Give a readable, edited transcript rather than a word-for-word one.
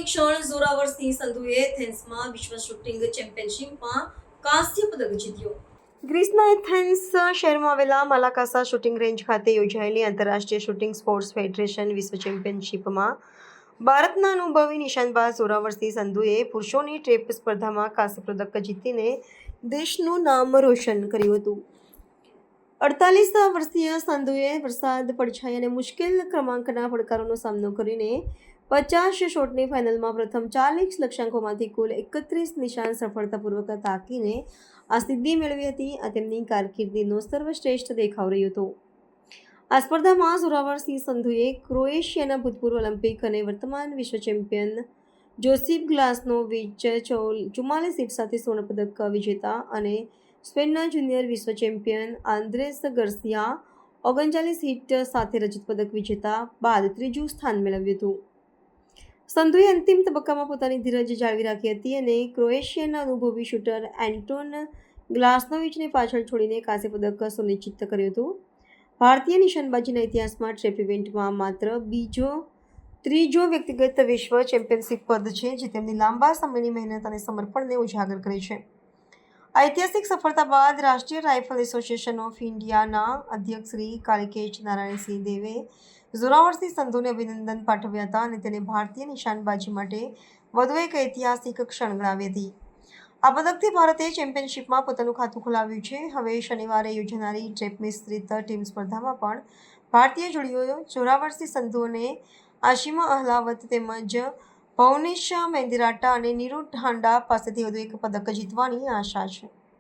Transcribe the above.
ક્ષણ જોરાવરસિંહ સંધુએ એથેન્સમાં વિશ્વ શૂટિંગ ચેમ્પિયનશિપમાં કાંસ્ય પદક જીત્યો। ગ્રીસના એથેન્સ શહેરમાં આવેલા માલાકાસા શૂટિંગ રેન્જ ખાતે યોજાયેલી આંતરરાષ્ટ્રીય શૂટિંગ સ્પોર્ટ્સ ફેડરેશન વિશ્વ ચેમ્પિયનશિપમાં ભારતના અનુભવી નિશાનબાજ જોરાવરસિંહ સંધુએ પુરુષોની ટ્રેપ સ્પર્ધામાં કાંસ્ય પદક જીતીને દેશનું નામ રોશન કર્યું હતું। 48 વર્ષીય સંધુએ વરસાદ, પડછાયા અને મુશ્કેલ ક્રમાંકના પડકારોનો સામનો કરીને 50 શોટની ફાઇનલમાં પ્રથમ 40 લક્ષ્યાંકોમાંથી કુલ 31 નિશાન સફળતાપૂર્વક તાકીને આ સિદ્ધિ મેળવી હતી। આ તેમની કારકિર્દીનો સર્વશ્રેષ્ઠ દેખાવ રહ્યો હતો। આ સ્પર્ધામાં જોરાવરસિંહ સંધુએ ક્રોએશિયાના ભૂતપૂર્વ ઓલિમ્પિક અને વર્તમાન વિશ્વ ચેમ્પિયન જોસિપ ગ્લાસનોવિચ 44 હિટ સાથે સુવર્ણ પદક વિજેતા અને સ્પેનના જુનિયર વિશ્વ ચેમ્પિયન આન્દ્રેસ ગર્સિયા 39 હિટ સાથે રજત પદક વિજેતા બાદ ત્રીજું સ્થાન મેળવ્યું હતું। સંધુએ અંતિમ તબક્કામાં પોતાની ધીરજ જાળવી રાખી હતી અને ક્રોએશિયાના અનુભવી શૂટર એન્ટોન ગ્લાસનોવિચને પાછળ છોડીને કાંસ્ય પદક સુનિશ્ચિત કર્યું હતું। ભારતીય નિશાનબાજીના ઇતિહાસમાં ટ્રેપ ઇવેન્ટમાં માત્ર ત્રીજો વ્યક્તિગત વિશ્વ ચેમ્પિયનશિપ પદ છે જે તેમની લાંબા સમયની મહેનત અને સમર્પણને ઉજાગર કરે છે। ઐતિહાસિક સફળતા બાદ રાષ્ટ્રીય રાઇફલ એસોસિએશન ઓફ ઇન્ડિયાના અધ્યક્ષ શ્રી કાલિકેશ નારાયણસિંહ દેવે જોરાવરસિંહ સંધુને અભિનંદન પાઠવ્યા હતા અને તેને ભારતીય નિશાનબાજી માટે વધુ એક ઐતિહાસિક ક્ષણ ગણાવી હતી। આ પદકથી ભારતે ચેમ્પિયનશિપમાં પોતાનું ખાતું ખોલાવ્યું છે। હવે શનિવારે યોજાનારી ટ્રેપ મિશ્રિત ટીમ સ્પર્ધામાં પણ ભારતીય જોડીઓ જોરાવરસિંહ સંધુ અને આશિમા અહલાવત તેમજ ભવનેશ મેંદિરાટા અને નીરુ ઢાંડા પાસેથી વધુ એક પદક જીતવાની આશા છે।